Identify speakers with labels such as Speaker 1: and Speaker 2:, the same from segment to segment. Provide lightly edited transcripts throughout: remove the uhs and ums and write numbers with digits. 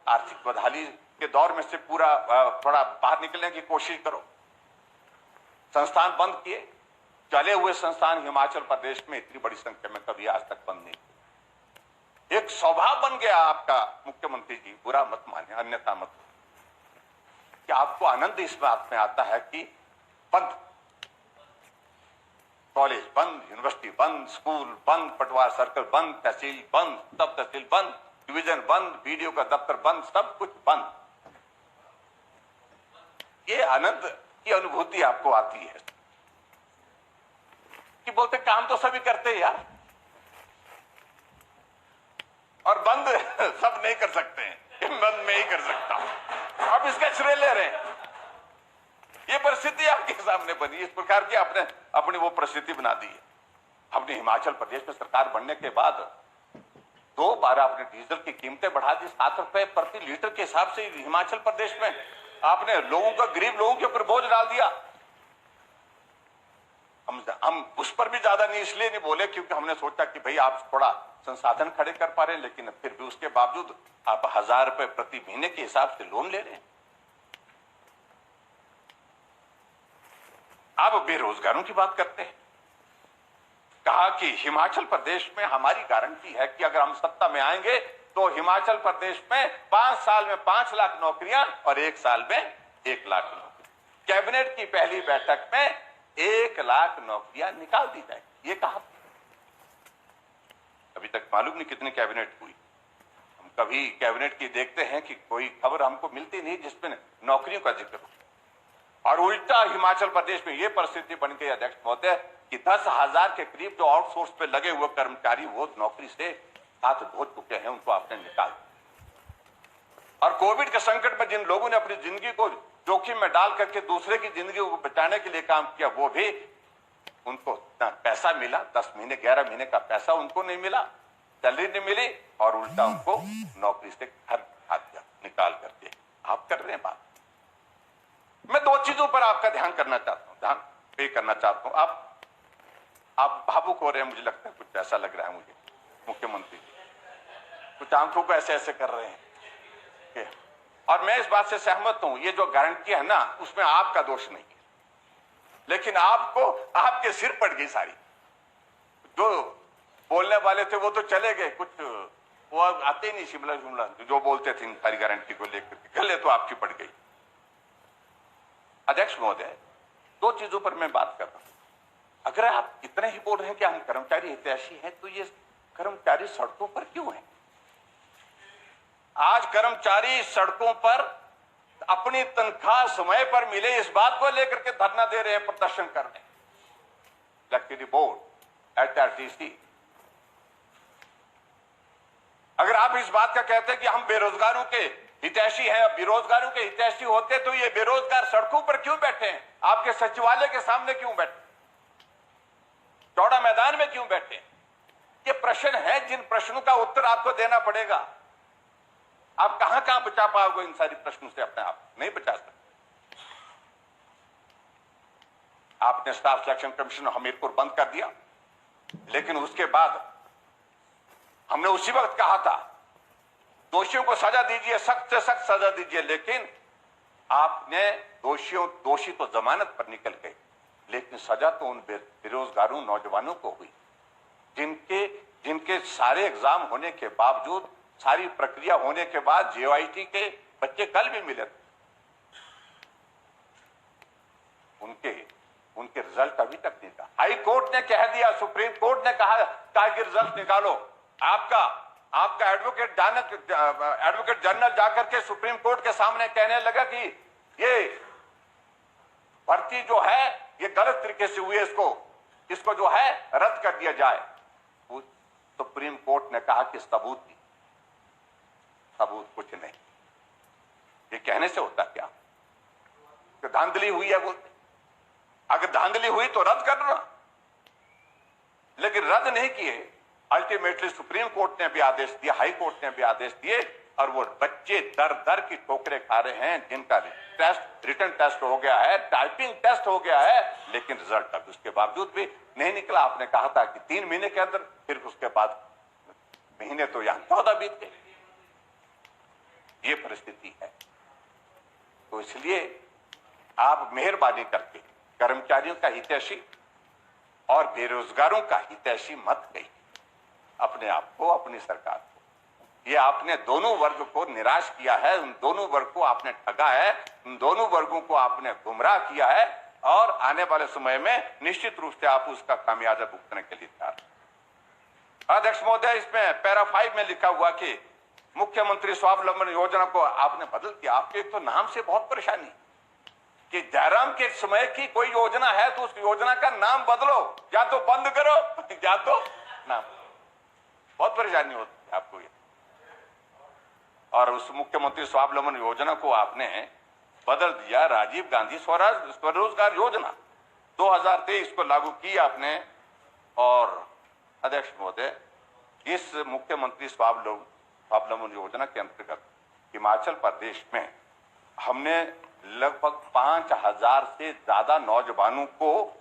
Speaker 1: आर्थिक बदहाली के दौर में से पूरा थोड़ा बाहर निकलने की कोशिश करो। संस्थान बंद किए, चले हुए संस्थान हिमाचल प्रदेश में इतनी बड़ी संख्या में कभी आज तक बंद नहीं। एक स्वभाव बन गया आपका मुख्यमंत्री जी, बुरा मत माने, अन्यथा मत, कि आपको आनंद इस बात में आता है कि बंद, कॉलेज बंद, यूनिवर्सिटी बंद, स्कूल बंद, पटवार सर्कल बंद, तहसील बंद, सब तहसील बंद, डिवीजन बंद, बीडीओ का दफ्तर बंद, सब कुछ बंद। ये आनंद की अनुभूति आपको आती है कि बोलते काम तो सभी करते हैं यार, और बंद सब नहीं कर सकते हैं, बंद में ही कर सकता हूं। अब इसका श्रेय ले रहे हैं। ये परिस्थिति आपके सामने बनी, इस प्रकार की आपने अपनी वो परिस्थिति बना दी है। अपने हिमाचल प्रदेश में सरकार बनने के बाद 2 बार आपने डीजल की कीमतें बढ़ा दी, 7 रुपए प्रति लीटर के हिसाब से हिमाचल प्रदेश में आपने लोगों का, गरीब लोगों के ऊपर बोझ डाल दिया। हम उस पर भी ज्यादा नहीं इसलिए नहीं बोले क्योंकि हमने सोचा कि भाई आप थोड़ा संसाधन खड़े कर पा रहे हैं, लेकिन फिर भी उसके बावजूद आप 1000 रुपए प्रति महीने के हिसाब से लोन ले रहे हैं। आप बेरोजगारों की बात करते हैं। कहा कि हिमाचल प्रदेश में हमारी गारंटी है कि अगर हम सत्ता में आएंगे तो हिमाचल प्रदेश में 5 साल में 5 लाख नौकरियां और 1 साल में 1 लाख नौकरी। कैबिनेट की पहली बैठक में 1 लाख नौकरियां निकाल दी जाएगी, ये कहा। अभी तक मालूम नहीं कितनी कैबिनेट हुई। हम कभी कैबिनेट की देखते हैं कि कोई खबर हमको मिलती नहीं जिसमें नौकरियों का जिक्र हो, और उल्टा हिमाचल प्रदेश में यह परिस्थिति बन गई अध्यक्ष महोदय कि 10,000 के करीब जो आउटसोर्स पे लगे हुए कर्मचारी वो नौकरी से हाथ धो चुके हैं, उनको आपने निकाल। और कोविड के संकट में जिन लोगों ने अपनी जिंदगी को जोखिम में डाल करके दूसरे की जिंदगी को बचाने के लिए काम किया, वो भी उनको पैसा मिला, 10 महीने 11 महीने का पैसा उनको नहीं मिला, सैलरी नहीं मिली, और उल्टा उनको नौकरी से घर निकाल करके आप कर रहे हैं बात। मैं 2 चीजों पर आपका ध्यान करना चाहता हूं, ध्यान पे करना चाहता हूं। आप भावुक हो रहे हैं, मुझे लगता है कुछ ऐसा लग रहा है मुझे, मुख्यमंत्री कुछ आंखों को ऐसे ऐसे कर रहे हैं, और मैं इस बात से सहमत हूं। ये जो गारंटी है ना, उसमें आपका दोष नहीं है, लेकिन आपको आपके सिर पड़ गई सारी। जो बोलने वाले थे वो तो चले गए, कुछ वो आते ही नहीं, शिमला जो बोलते थे सारी गारंटी को लेकर, गले तो आपकी पड़ गई। अध्यक्ष महोदय, 2 चीजों पर मैं बात कर रहा हूं। अगर आप इतने ही बोल रहे हैं कि हम कर्मचारी हितैषी हैं, तो ये कर्मचारी सड़कों पर क्यों हैं? आज कर्मचारी सड़कों पर अपनी तनख्वाह समय पर मिले इस बात को लेकर के धरना दे रहे हैं, प्रदर्शन कर रहे हैं। इलेक्ट्रिसिटी बोर्ड, HRTC, अगर आप इस बात का कहते हैं कि हम बेरोजगारों के हितैषी हैं, बेरोजगारों के हितैषी होते तो ये बेरोजगार सड़कों पर क्यों बैठे हैं? आपके सचिवालय के सामने क्यों बैठे, चौड़ा मैदान में क्यों बैठे? ये प्रश्न है जिन प्रश्नों का उत्तर आपको देना पड़ेगा। आप कहां कहां बचा पाओगे इन सारी प्रश्नों से? अपने आप नहीं बचा सकते। आपने स्टाफ सिलेक्शन कमीशन हमीरपुर बंद कर दिया, लेकिन उसके बाद हमने उसी वक्त कहा था दोषियों को सजा दीजिए, सख्त से सख्त सजा दीजिए, लेकिन आपने दोषी तो जमानत पर निकल गए, लेकिन सजा तो उन बेरोजगारों नौजवानों को हुई जिनके सारे एग्जाम होने के बावजूद, सारी प्रक्रिया होने के बाद JOIT के बच्चे कल भी मिले थे, उनके रिजल्ट अभी तक नहीं था। हाई कोर्ट ने कह दिया, सुप्रीम कोर्ट ने कहा कि रिजल्ट निकालो। आपका एडवोकेट जनरल जाकर के सुप्रीम कोर्ट के सामने कहने लगा कि ये भर्ती जो है ये गलत तरीके से हुई है, इसको जो है रद्द कर दिया जाए। सुप्रीम कोर्ट ने कहा कि सबूत कुछ नहीं। ये कहने से होता क्या? कि धांधली हुई है बोलते, अगर धांधली हुई तो रद्द करना, लेकिन रद्द नहीं किए। अल्टीमेटली सुप्रीम कोर्ट ने भी आदेश दिया, हाई कोर्ट ने भी आदेश दिए, और वो बच्चे दर दर की ठोकरें खा रहे हैं, जिनका रिटन टेस्ट हो गया है, टाइपिंग टेस्ट हो गया है, लेकिन रिजल्ट अब उसके बावजूद भी नहीं निकला। आपने कहा था कि 3 महीने के अंदर, फिर उसके बाद महीने तो यहां 14 बीत गए। ये परिस्थिति है। तो इसलिए आप मेहरबानी करके कर्मचारियों का हितैषी और बेरोजगारों का हितैषी मत कहिए अपने आप को, अपनी सरकार को। ये आपने दोनों वर्ग को निराश किया है, उन दोनों वर्ग को आपने ठगा है, उन दोनों वर्गों को आपने गुमराह किया है और आने वाले समय में निश्चित रूप से आप उसका खामियाजा भुगतने के लिए तैयार हैं। अध्यक्ष महोदय, इसमें पैरा 5 में लिखा हुआ कि मुख्यमंत्री स्वावलंबन योजना को आपने बदल दिया। आपके एक तो नाम से बहुत परेशानी कि जयराम के समय की कोई योजना है तो उस योजना का नाम बदलो, या तो बंद करो या तो नाम। बहुत परेशानी होती है आपको ये। और उस मुख्यमंत्री स्वावलंबन योजना को आपने बदल दिया राजीव गांधी स्वरोजगार योजना। 2023 को लागू किया आपने। और अध्यक्ष महोदय, इस मुख्यमंत्री स्वावलंबन योजना के अंतर्गत हिमाचल प्रदेश में हमने लगभग 5000 से ज्यादा नौजवानों को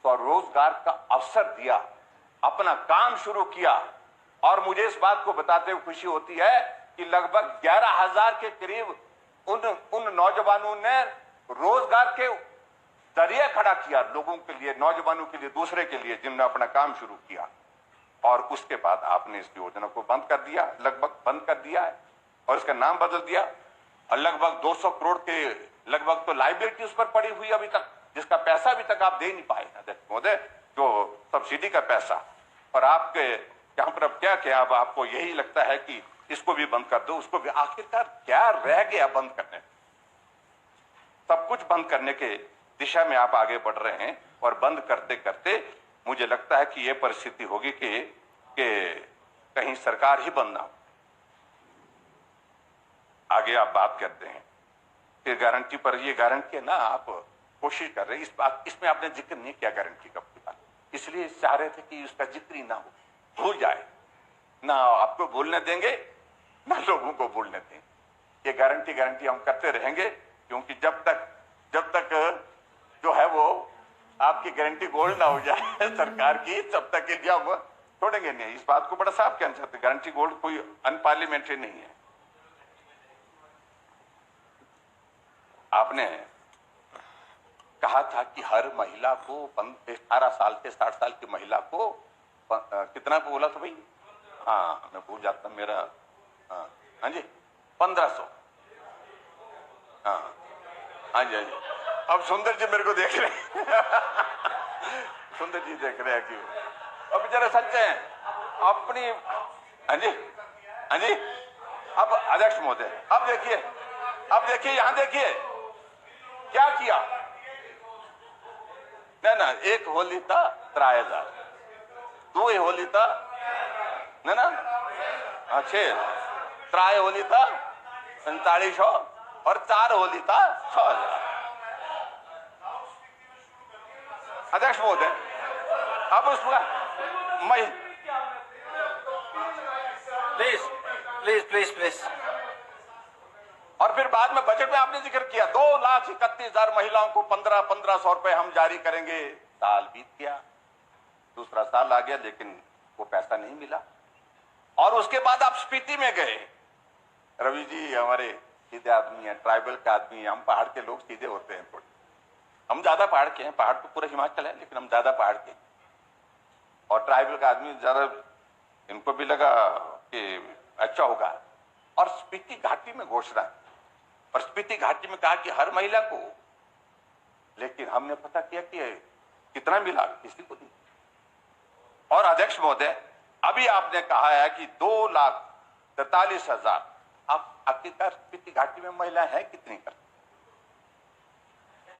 Speaker 1: स्वरोजगार का अवसर दिया, अपना काम शुरू किया। और मुझे इस बात को बताते हुए खुशी होती है कि लगभग 11000 के करीब उन नौजवानों ने रोजगार के जरिए खड़ा किया लोगों के लिए, नौजवानों के लिए, दूसरे के लिए, जिन्होंने अपना काम शुरू किया। और उसके बाद आपने इस योजना को बंद कर दिया, लगभग बंद कर दिया है और इसका नाम बदल दिया। और लगभग 200 करोड़ के लगभग तो लाइबिलिटी उस पर पड़ी हुई अभी तक, जिसका पैसा अभी तक आप दे नहीं पाए अध्यक्ष महोदय, जो सब्सिडी का पैसा। और आपके यहाँ पर अब क्या क्या, अब आपको यही लगता है कि इसको भी बंद कर दो, उसको भी। आखिरकार क्या रह गया बंद करने? सब कुछ बंद करने के दिशा में आप आगे बढ़ रहे हैं और बंद करते करते मुझे लगता है कि यह परिस्थिति होगी कि कहीं सरकार ही बंद ना हो। आगे आप बात करते हैं फिर गारंटी पर। ये गारंटी है ना, आप कोशिश कर रहे हैं इस बात, इसमें आपने जिक्र नहीं किया गारंटी का बात, इसलिए चाह रहे थे कि उसका जिक्र ही ना हो, भूल जाए ना। आपको बोलने देंगे ना लोगों को बोलने देंगे। ये गारंटी हम करते रहेंगे, क्योंकि जब तक जो है वो आपकी गारंटी गोल्ड ना हो जाए सरकार की, तब तक के लिए हम छोड़ेंगे नहीं। इस बात को बड़ा साफ कहना चाहते, गारंटी गोल्ड कोई अनपार्लियामेंट्री नहीं है। आपने कहा था कि हर महिला को 18 साल से 60 साल की महिला को कितना बोला था भाई? हाँ, मैं भूल जाता मेरा। हाँ जी, 1500। हाँ जी। अब सुंदर जी मेरे को देख रहे हैं सुंदर जी देख रहे हैं कि अब बेचारे सच्चे हैं अपनी। हाँ जी। अब अध्यक्ष महोदय, अब देखिए यहां देखिए क्या किया ना। एक होली था 3000, 2 होली था ना 6, 3 होली था 4500 और 4 होली था 6000। अध्यक्ष महोदय, अब उसमें प्लीज। और फिर बाद में बजट में आपने जिक्र किया 2,31,000 महिलाओं को 1500 रुपए हम जारी करेंगे। साल बीत गया, दूसरा साल आ गया, लेकिन वो पैसा नहीं मिला। और उसके बाद आप स्पीति में गए। रवि जी हमारे सीधे आदमी है, ट्राइबल का आदमी है, हम पहाड़ के लोग सीधे होते हैं थोड़े। हम ज्यादा पहाड़ के हैं, पहाड़ तो पूरा हिमाचल है, लेकिन हम ज्यादा पहाड़ के। और ट्राइबल का आदमी ज्यादा, इनको भी लगा कि अच्छा होगा। और स्पीति घाटी में घोषणा, और स्पीति घाटी में कहा कि हर महिला को, लेकिन हमने पता किया कि कितना मिला, किसी को नहीं। और अध्यक्ष महोदय, अभी आपने कहा है कि 2,43,000। आप आखिरकार स्पीति घाटी में महिला है कितनी करती?